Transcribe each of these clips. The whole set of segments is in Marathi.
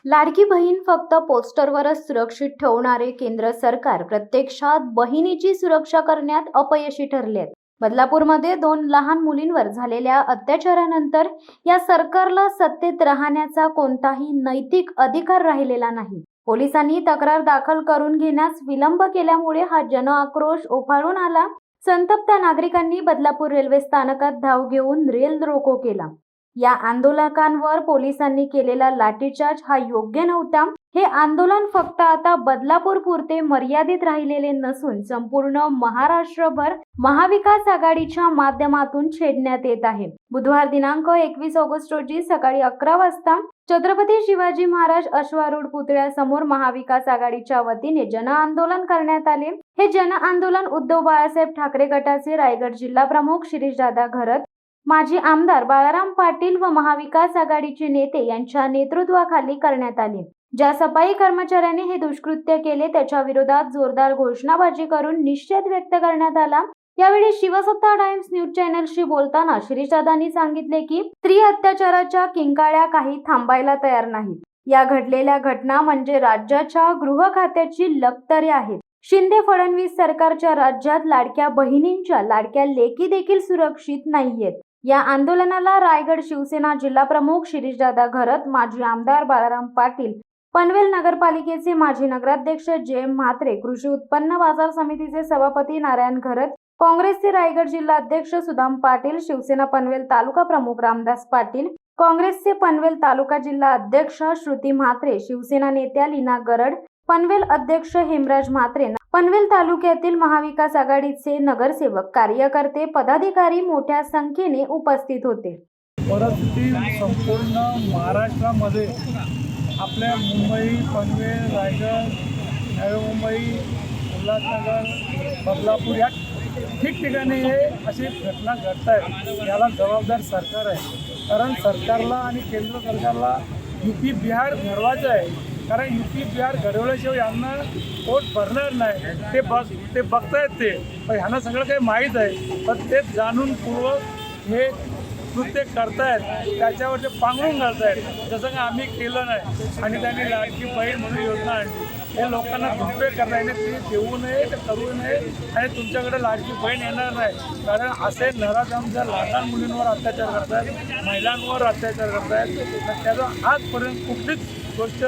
लाडकी बहीण फक्त पोस्टरवरच सुरक्षित ठेवणारे केंद्र सरकार प्रत्यक्षात बहिणीची सुरक्षा करण्यात अपयशी ठरले आहे. बदलापूरमध्ये 2 लहान मुलींवर झालेल्या अत्याचारानंतर या सरकारला सत्तेत राहण्याचा कोणताही नैतिक अधिकार राहिलेला नाही. पोलिसांनी तक्रार दाखल करून घेण्यास विलंब केल्यामुळे हा जनआक्रोश उफाळून आला. संतप्त नागरिकांनी बदलापूर रेल्वे स्थानकात धाव घेऊन रेल रोको केला. या आंदोलकांवर पोलिसांनी केलेला लाठीचार्ज हा योग्य नव्हता. हे आंदोलन फक्त आता बदलापूर पुरते मर्यादित राहिलेले नसून संपूर्ण महाराष्ट्रभर महाविकास आघाडीच्या माध्यमातून छेडण्यात येत आहे. बुधवार दिनांक 21 ऑगस्ट रोजी सकाळी 11 वाजता छत्रपती शिवाजी महाराज अश्वारूढ पुतळ्यासमोर महाविकास आघाडीच्या वतीने जनआंदोलन करण्यात आले. हे जनआंदोलन उद्धव बाळासाहेब ठाकरे गटाचे रायगड जिल्हा प्रमुख शिरीषदादा घरत, माजी आमदार बाळाराम पाटील व महाविकास आघाडीचे नेते यांच्या नेतृत्वाखाली करण्यात आले. ज्या सफाई कर्मचाऱ्यांनी हे दुष्कृत्य केले त्याच्या विरोधात जोरदार घोषणाबाजी करून निषेध व्यक्त करण्यात आला. यावेळी शिवसत्ता टाइम्स न्यूज चॅनलशी बोलताना शिरीषदादांनी सांगितले की स्त्री अत्याचाराच्या किंकाळ्या काही थांबायला तयार नाहीत. या घडलेल्या घटना म्हणजे राज्याच्या गृह खात्याची लक्तरे आहेत. शिंदे फडणवीस सरकारच्या राज्यात लाडक्या बहिणींच्या लाडक्या लेकी देखील सुरक्षित नाहीयेत. या आंदोलनाला रायगड शिवसेना जिल्हा प्रमुख शिरीषदादा घरत, माजी आमदार बाळाराम पाटील, पनवेल नगरपालिकेचे माजी नगराध्यक्ष जयम म्हात्रे, कृषी उत्पन्न बाजार समितीचे सभापती नारायण घरत, काँग्रेसचे रायगड जिल्हा अध्यक्ष सुदाम पाटील, शिवसेना पनवेल तालुका प्रमुख रामदास पाटील, काँग्रेसचे पनवेल तालुका जिल्हा अध्यक्ष श्रुती म्हात्रे, शिवसेना नेत्या लीना गरड, पनवेल अध्यक्ष हेमराज म्हात्रे, पनवेल तालुक्यातील महाविकास आघाडीचे नगरसेवक, कार्यकर्ते, पदाधिकारी मोठ्या संख्येने उपस्थित होते. परिस्थिती संपूर्ण महाराष्ट्रामध्ये आपल्या मुंबई, पनवेल, रायगड, नवी मुंबई, उल्हासनगर, बदलापूर या ठिकठिकाणी हे अशी घटना घडत आहेत. याला जबाबदार सरकार आहे. कारण सरकारला आणि केंद्र सरकारला UP बिहार घडवायचं आहे. कारण UP बिहार घडवल्याशिवाय यांना पोट भरणार नाही. ते बघतायत ते, पण ह्यांना सगळं काही माहीत आहे. पण ते जाणूनपूर्वक हे कृत्य करतायत, त्याच्यावर ते पांघरून घालतायत. जसं की आम्ही केलं नाही आणि त्यांनी लाडकी बहीण म्हणून योजना आणली. हे लोकांना दुरुपयोग करतायने ते देऊ नये, ते करू नये आणि तुमच्याकडे लाडकी बहीण येणार नाही. कारण असे नराधम जर लहान मुलींवर अत्याचार करतात, महिलांवर अत्याचार करतायत, तर त्याचं आजपर्यंत कुठलीच गोष्ट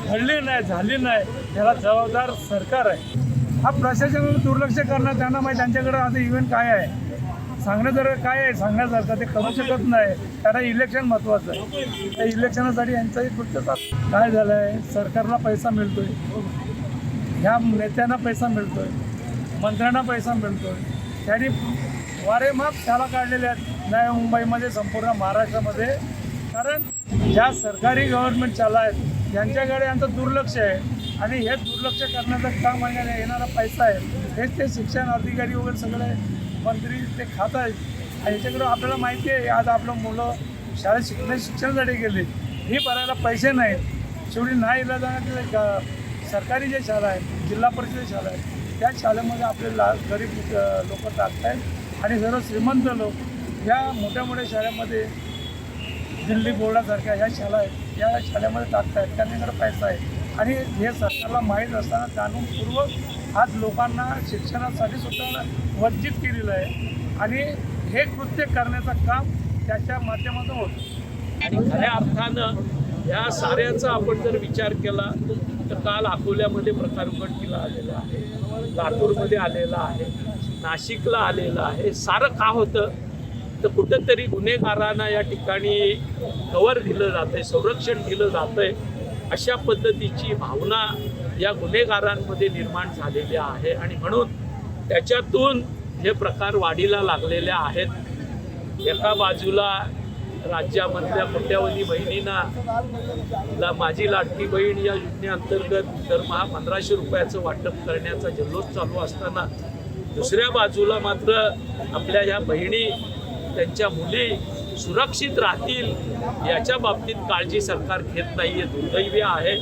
घडली नाही, झाली नाही. त्याला जबाबदार सरकार आहे. हा प्रशासनानं दुर्लक्ष करणं, त्यांना माहीत त्यांच्याकडे आता इव्हेंट काय आहे, सांगण्यासारखं काय आहे, सांगण्यासारखं ते करू शकत नाही. त्यांना इलेक्शन महत्त्वाचं आहे. त्या इलेक्शनासाठी यांचाही कृत्य काय झालं आहे, सरकारला पैसा मिळतोय, ह्या नेत्यांना पैसा मिळतोय, मंत्र्यांना पैसा मिळतोय. त्यांनी वारेमाप शाळा काढलेल्या आहेत नवी मुंबईमध्ये, संपूर्ण महाराष्ट्रामध्ये. कारण ज्या सरकारी गव्हर्नमेंट शाळा आहेत यांच्याकडे यांचं दुर्लक्ष आहे आणि हे दुर्लक्ष करण्याचं काम महिन्याला येणारा पैसा आहे हेच ते शिक्षण अधिकारी वगैरे सगळे मंत्री ते खात आहेत. आणि याच्याकडं आपल्याला माहिती आहे, आज आपलं मुलं शाळेत शिक्षणासाठी गेले, ही भरायला पैसे नाहीत. शेवटी नाही इलाजानं सरकारी ज्या शाळा आहेत, जिल्हा परिषद शाळा आहेत, त्या शाळेमध्ये आपले गरीब लोक टाकत आहेत आणि सर्व श्रीमंत लोक या मोठ्या मोठ्या शाळेमध्ये, दिल्ली बोर्डासारख्या ह्या शाळा आहेत, या शाळेमध्ये टाकत आहेत. त्यांच्याकडे पैसा आहे आणि हे सरकारला माहीत असताना जाणूनपूर्वक आज लोकांना शिक्षणासाठी सुद्धा वंचित केलेलं आहे आणि हे कृत्य करण्याचं काम त्याच्या माध्यमातून होतं. आणि खऱ्या अर्थानं या साऱ्याचा आपण जर विचार केला तर काल अकोल्यामध्ये प्रकार उघडकीला आलेला आहे, लातूरमध्ये आलेला आहे, नाशिकला आलेला आहे. सारं का होतं तर कुठंतरी गुन्हेगारांना या ठिकाणी कव्हर दिलं जातं आहे, संरक्षण दिलं जातं आहे. अशा पद्धतीची भावना या गुन्हेगारांमध्ये निर्माण झालेली आहे आणि म्हणून त्याच्यातून हे प्रकार वाढीला लागलेले आहेत. एका बाजूला राज्यामधल्या कोट्यावधी बहिणींना माझी लाडकी बहीण या योजनेअंतर्गत दरमहा 1500 रुपयाचं वाटप करण्याचा जल्लोष चालू असताना दुसऱ्या बाजूला मात्र आपल्या ह्या बहिणी, त्यांच्या मुली सुरक्षित राहतील याच्या बाबतीत काळजी सरकार घेत नाही आहे. दुर्दैवी आहे.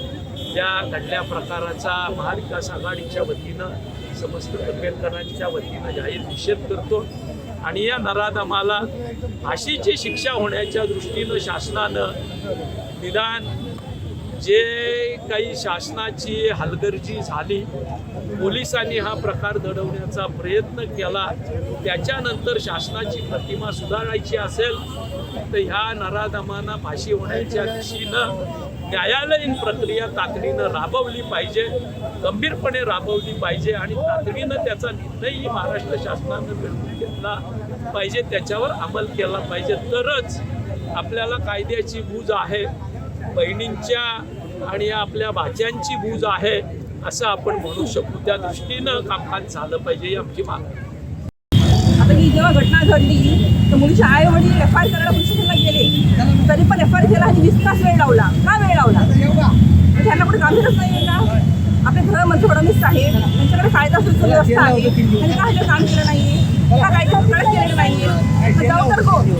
त्या घडल्या प्रकाराचा महाविकास आघाडीच्या वतीनं, समस्त पनवेलकरांच्या वतीनं जाहीर निषेध करतो आणि या नराधमाला फाशीची शिक्षा होण्याच्या दृष्टीनं शासनानं निदान जे काही शासनाची हलगर्जी झाली, पोलिसांनी हा प्रकार दडवण्याचा प्रयत्न केला, त्याच्यानंतर शासनाची प्रतिमा सुधारायची असेल तर ह्या नराधमांना फाशी होण्याच्या दिशेनं न्यायालयीन प्रक्रिया तातडीनं राबवली पाहिजे, गंभीरपणे राबवली पाहिजे आणि तातडीनं त्याचा निर्णयही महाराष्ट्र शासनानं मिळवून घेतला पाहिजे, त्याच्यावर अंमल केला पाहिजे. तरच आपल्याला कायद्याची बूज आहे, बहिणींच्या आणि आपल्या भाच्यांची बूज आहे असं आपण म्हणू शकू. त्या दृष्टीनं कामकाज झालं पाहिजे ही आमची मागणी आहे. आता ही जेव्हा घटना घडली तर मुलीचे आई वडील एफ आय आर करायला पोलीस स्टेशनला गेले, तरी पण एफ आय आर केला आणि 20 तास वेळ लावला. का वेळ लावला? त्यांना कुठे गांभीरच नाही आहे का? आपले गृहमंत्री फडणवीस साहेब त्यांच्याकडे कायदा सुव्यवस्था आहे, त्यांनी का हे काम केलं नाहीये? का कायदा कडक केलेलं नाहीये? जबाबदार कोण?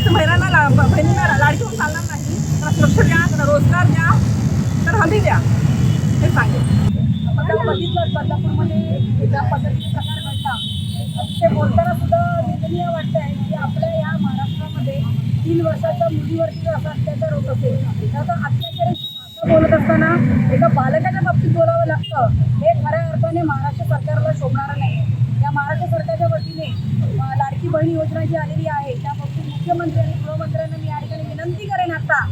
तर महिलांना बहिणींना लाडकी होऊन चालणार नाही. त्यांना सुरक्षा द्या, त्यांना रोजगार द्या, तर हमी द्या, हे सांगेल. आपण बघितलं बदलापूरमध्ये ज्या पद्धतीने प्रकार घडला, ते बोलताना सुद्धा निंदनीय वाटत आहे की आपल्या या महाराष्ट्रामध्ये 3 वर्षाच्या मुलीवरती जर असा अत्याचार होत असेल तर अत्याचाराची भाषा बोलत असताना एका बालकाच्या बाबतीत बोलावं लागतं, हे खऱ्या अर्थाने महाराष्ट्र सरकारला शोभणारं नाही. या महाराष्ट्र सरकारच्या वतीने लाडकी बहीण योजना जी आलेली आहे त्या बाबतीत मुख्यमंत्री आणि गृहमंत्र्यांना मी या ठिकाणी विनंती करेन आता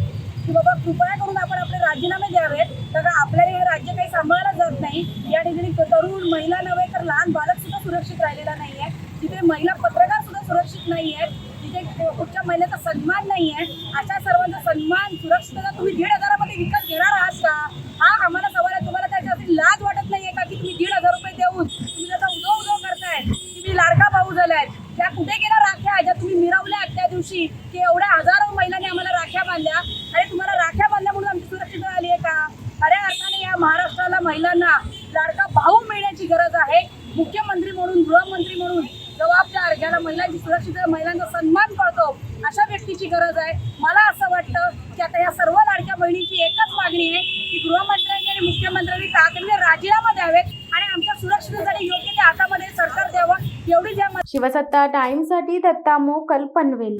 की बाबा कृपया करून आपण आपले राजीनामे द्यावेत, तर आपल्याला हे राज्य काही सांभाळलं जात नाही. या ठिकाणी तरुण महिला नव्हे तर लहान बालक सुद्धा सुरक्षित राहिलेला नाही आहे. तिथे महिला पत्रकार सुद्धा सुरक्षित नाही आहेत. तिथे कुठच्या महिलेचा सन्मान नाही आहे. अशा सर्वांचा सन्मान सुरक्षितता तुम्ही 1,500 मध्ये विकत घेणार आहात का? हा आम्हाला सवाल आहे. तुम्हाला त्याच्यासाठी लाज वाटत नाहीये का की तुम्ही 1,500 रुपये देऊन तुम्ही त्याचा उदो करताय की मी लाडका भाऊ झालाय? त्या कुठे गेल्या राख्या ज्या तुम्ही मिरवल्या त्या दिवशी की एवढ्या हजारो महिलांनी आम्हाला राख्या बांधल्या आणि तुम्हाला राख्या बांधल्या म्हणून आमची सुरक्षितता आली आहे का? खऱ्या अर्थाने या महाराष्ट्राला महिलांना लाडका भाऊ मिळण्याची गरज आहे. मुख्यमंत्री म्हणून, गृहमंत्री म्हणून जबाबदार, ज्याला महिलांची सुरक्षितता, महिलांचा सन्मान कळतो अशा व्यक्तीची गरज आहे. मला असं वाटतं की आता या सर्व लाडक्या बहिणींची एकच मागणी आहे की गृहमंत्र्यांनी आणि मुख्यमंत्र्यांनी तातडीने राजीनामा द्यावेत आणि आमच्या सुरक्षिततेसाठी योग्य त्या हातामध्ये सरकार द्यावं, एवढीच या शिवसत्ता टाइम्ससाठी दत्ता मोकल पनवेल.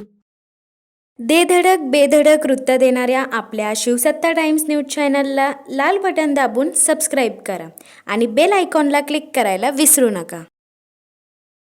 देधडक बेधडक वृत्त देणाऱ्या आपल्या शिवसत्ता टाइम्स न्यूज चॅनलला लाल बटन दाबून सबस्क्राईब करा आणि बेल आयकॉनला क्लिक करायला विसरू नका.